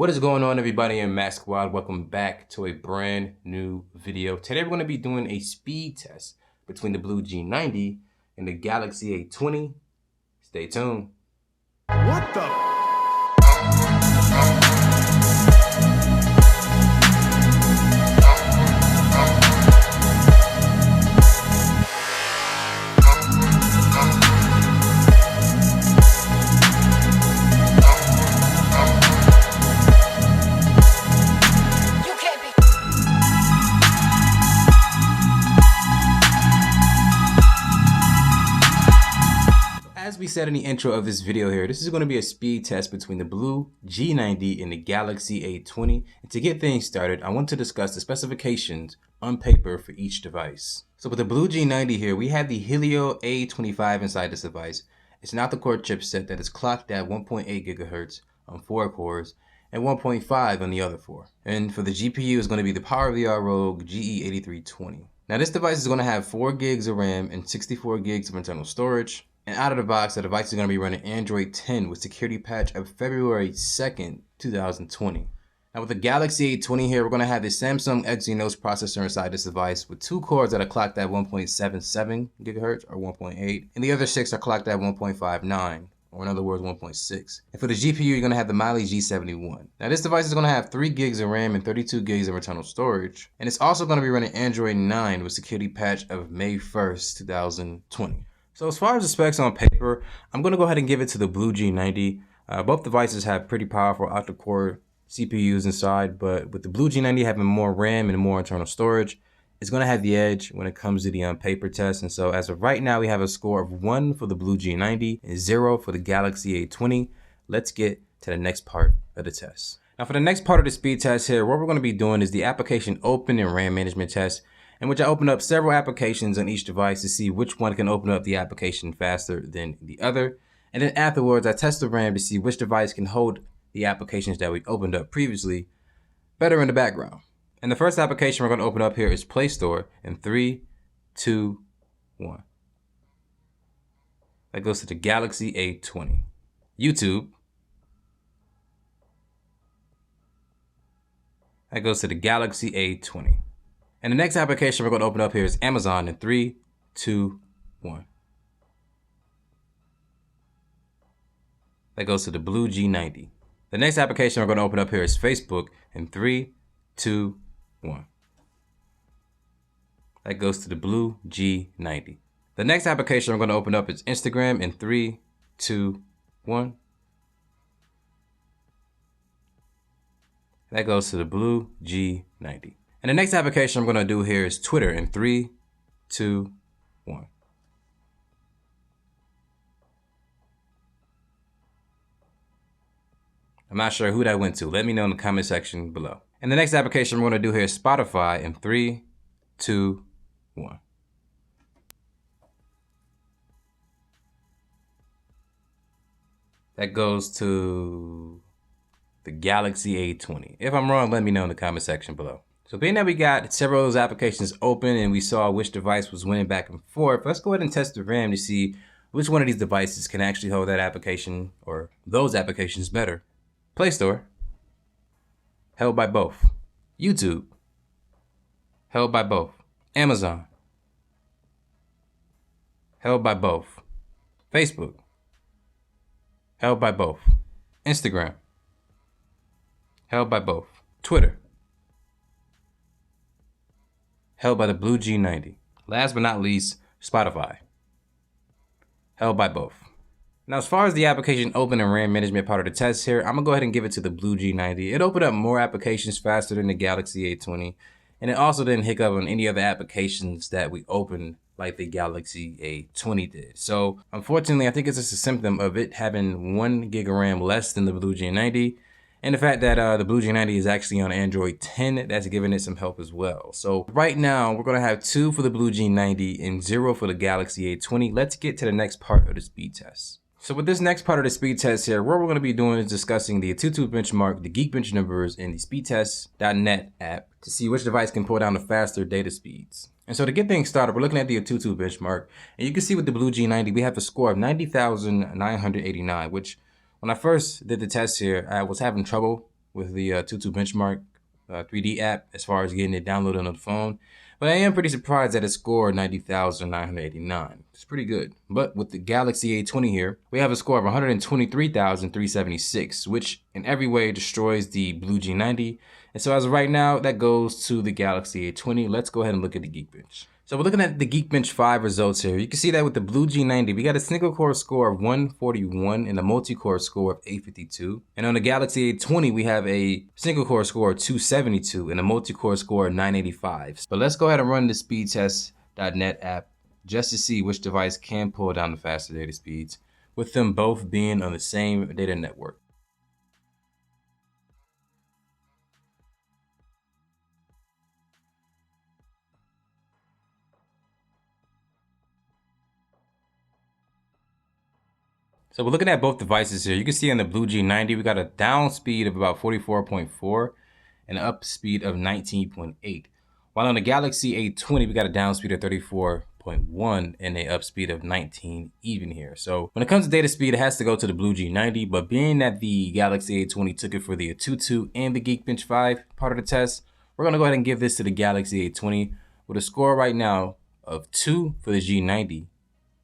What is going on, everybody in Mac Squad? Welcome back to a brand new video. Today we're going to be doing a speed test between the Blu G90 and the Galaxy A20. Stay tuned. What the? As we said in the intro of this video here, this is going to be a speed test between the Blu G90 and the Galaxy A20. And to get things started, I want to discuss the specifications on paper for each device. So with the Blu G90 here, we have the Helio A25 inside this device. It's an octa-core chipset that is clocked at 1.8 gigahertz on 4 cores and 1.5 on the other 4. And for the GPU is going to be the PowerVR Rogue GE8320. Now this device is going to have 4 gigs of RAM and 64 gigs of internal storage. And out of the box, the device is going to be running Android 10 with security patch of February 2nd, 2020. Now with the Galaxy A20 here, we're going to have the Samsung Exynos processor inside this device with 2 cores that are clocked at 1.77 gigahertz or 1.8, and the other 6 are clocked at 1.59, or in other words 1.6. And for the GPU, you're going to have the Mali G71. Now this device is going to have 3 gigs of RAM and 32 gigs of internal storage, and it's also going to be running Android 9 with security patch of May 1st, 2020. So as far as the specs on paper, I'm going to go ahead and give it to the Blu G90. Both devices have pretty powerful octa-core CPUs inside, but with the Blu G90 having more RAM and more internal storage, it's going to have the edge when it comes to the paper test. And so as of right now, we have a score of 1 for the Blu G90 and 0 for the Galaxy A20. Let's get to the next part of the test. Now for the next part of the speed test here, what we're going to be doing is the application open and RAM management test, in which I open up several applications on each device to see which one can open up the application faster than the other. And then afterwards, I test the RAM to see which device can hold the applications that we opened up previously better in the background. And the first application we're going to open up here is Play Store in 3, 2, 1. That goes to the Galaxy A20. YouTube. That goes to the Galaxy A20. And the next application we're going to open up here is Amazon in 3, 2, 1. That goes to the Blu G90. The next application we're going to open up here is Facebook in 3, 2, 1. That goes to the Blu G90. The next application we're going to open up is Instagram in 3, 2, 1. That goes to the Blu G90. And the next application I'm going to do here is Twitter in 3, 2, 1. I'm not sure who that went to. Let me know in the comment section below. And the next application I'm going to do here is Spotify in 3, 2, 1. That goes to the Galaxy A20. If I'm wrong, let me know in the comment section below. So being that we got several of those applications open and we saw which device was winning back and forth, let's go ahead and test the RAM to see which one of these devices can actually hold that application or those applications better. Play Store, held by both. YouTube, held by both. Amazon, held by both. Facebook, held by both. Instagram, held by both. Twitter, held by the Blu G90. Last but not least, Spotify, held by both. Now, as far as the application open and RAM management part of the test here, I'm gonna go ahead and give it to the Blu G90. It opened up more applications faster than the Galaxy A20, and it also didn't hiccup on any other applications that we opened like the Galaxy A20 did. So, unfortunately, I think it's just a symptom of it having 1 gig of RAM less than the Blu G90. And the fact that the Blu G90 is actually on Android 10, that's giving it some help as well. So right now, we're going to have 2 for the Blu G90 and 0 for the Galaxy A20. Let's get to the next part of the speed test. So with this next part of the speed test here, what we're going to be doing is discussing the AnTuTu benchmark, the Geekbench numbers, and the Speedtest.net app to see which device can pull down the faster data speeds. And so to get things started, we're looking at the AnTuTu benchmark, and you can see with the Blu G90, we have a score of 90,989, which when I first did the test here, I was having trouble with the 22 benchmark 3D app as far as getting it downloaded on the phone. But I am pretty surprised that it scored 90,989. It's pretty good. But with the Galaxy A20 here, we have a score of 123,376, which in every way destroys the Blu G90. And so as of right now, that goes to the Galaxy A20. Let's go ahead and look at the Geekbench. So we're looking at the Geekbench 5 results here. You can see that with the Blu G90, we got a single core score of 141 and a multi-core score of 852. And on the Galaxy A20, we have a single core score of 272 and a multi-core score of 985. But let's go ahead and run the Speedtest.net app just to see which device can pull down the faster data speeds, with them both being on the same data network. So we're looking at both devices here. You can see on the Blu G90, we got a down speed of about 44.4 and an up speed of 19.8. While on the Galaxy A20, we got a down speed of 34.1 and a up speed of 19 even here. So when it comes to data speed, it has to go to the Blu G90, but being that the Galaxy A20 took it for the A22 and the Geekbench 5 part of the test, we're gonna go ahead and give this to the Galaxy A20 with a score right now of 2 for the G90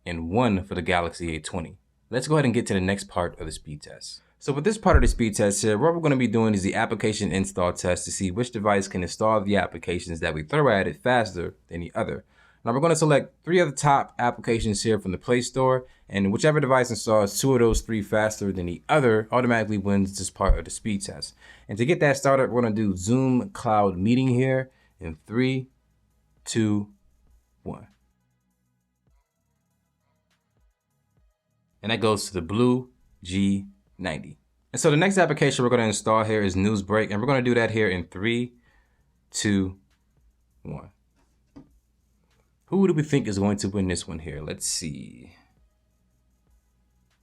and 1 for the Galaxy A20. Let's go ahead and get to the next part of the speed test. So with this part of the speed test here, what we're going to be doing is the application install test to see which device can install the applications that we throw at it faster than the other. Now we're going to select 3 of the top applications here from the Play Store, and whichever device installs 2 of those 3 faster than the other automatically wins this part of the speed test. And to get that started, we're going to do Zoom Cloud Meeting here in 3, 2, 1. And that goes to the Blu G90. And so the next application we're going to install here is Newsbreak, and we're going to do that here in 3, 2, 1. Who do we think is going to win this one here? Let's see.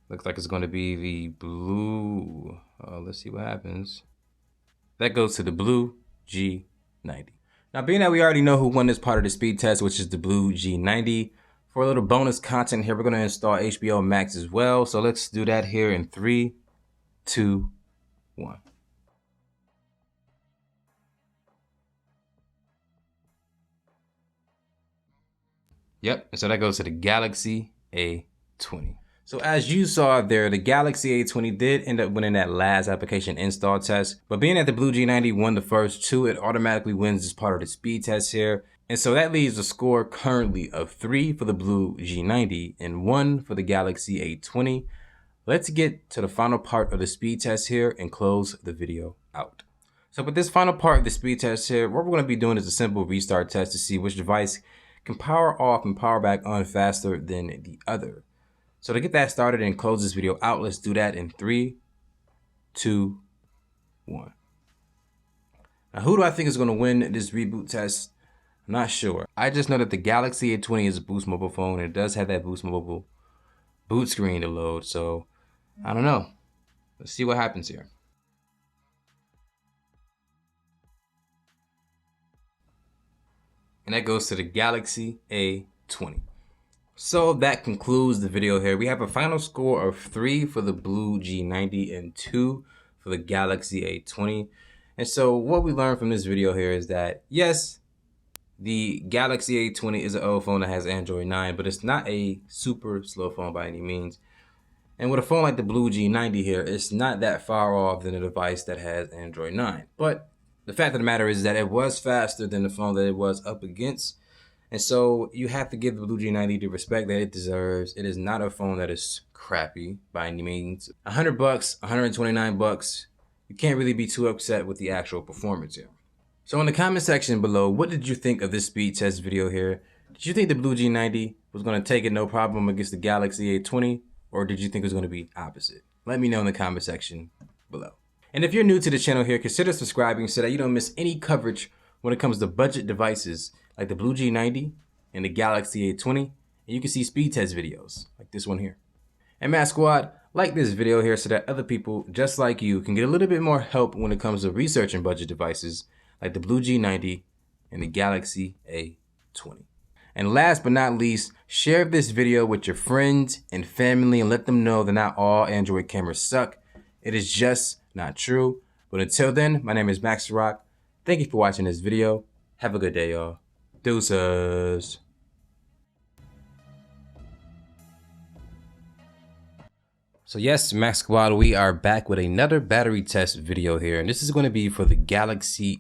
Looks like it's going to be the Blu. Let's see what happens. That goes to the Blu G90. Now, being that we already know who won this part of the speed test, which is the Blu G90, for a little bonus content here, we're going to install HBO Max as well. So let's do that here in 3, 2, 1. Yep, and so that goes to the Galaxy A20. So as you saw there, the Galaxy A20 did end up winning that last application install test. But being that the Blu G90 won the first 2, it automatically wins this part of the speed test here. And so that leaves a score currently of 3 for the Blu G90 and 1 for the Galaxy A20. Let's get to the final part of the speed test here and close the video out. So with this final part of the speed test here, what we're going to be doing is a simple restart test to see which device can power off and power back on faster than the other. So to get that started and close this video out, let's do that in 3, 2, 1. Now who do I think is going to win this reboot test? I'm not sure. I just know that the Galaxy A20 is a Boost Mobile phone, and it does have that Boost Mobile boot screen to load. So I don't know. Let's see what happens here. And that goes to the Galaxy A20. So that concludes the video here. We have a final score of 3 for the Blu G90 and 2 for the Galaxy A20. And so what we learned from this video here is that, yes, the Galaxy A20 is an old phone that has Android 9, but it's not a super slow phone by any means. And with a phone like the Blu G90 here, it's not that far off than a device that has Android 9. But the fact of the matter is that it was faster than the phone that it was up against. And so you have to give the Blu G90 the respect that it deserves. It is not a phone that is crappy by any means. $100, $129, you can't really be too upset with the actual performance here. So in the comment section below, what did you think of this speed test video here? Did you think the Blu G90 was going to take it no problem against the Galaxy A20? Or did you think it was going to be opposite? Let me know in the comment section below. And if you're new to the channel here, consider subscribing so that you don't miss any coverage when it comes to budget devices like the Blu G90 and the Galaxy A20. And you can see speed test videos like this one here. And Matt Squad, like this video here so that other people just like you can get a little bit more help when it comes to researching budget devices like the Blu G90 and the Galaxy A20. And last but not least, share this video with your friends and family and let them know that not all Android cameras suck. It is just not true. But until then, my name is Max Rock. Thank you for watching this video. Have a good day, y'all. Deuces. So yes, Max Squad, we are back with another battery test video here, and this is going to be for the Galaxy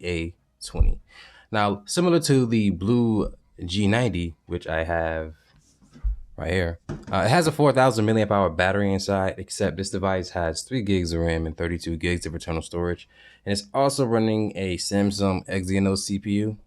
A20. Now, similar to the Blu G90, which I have right here, it has a 4,000 milliamp hour battery inside, except this device has 3 gigs of RAM and 32 gigs of internal storage, and it's also running a Samsung Exynos CPU.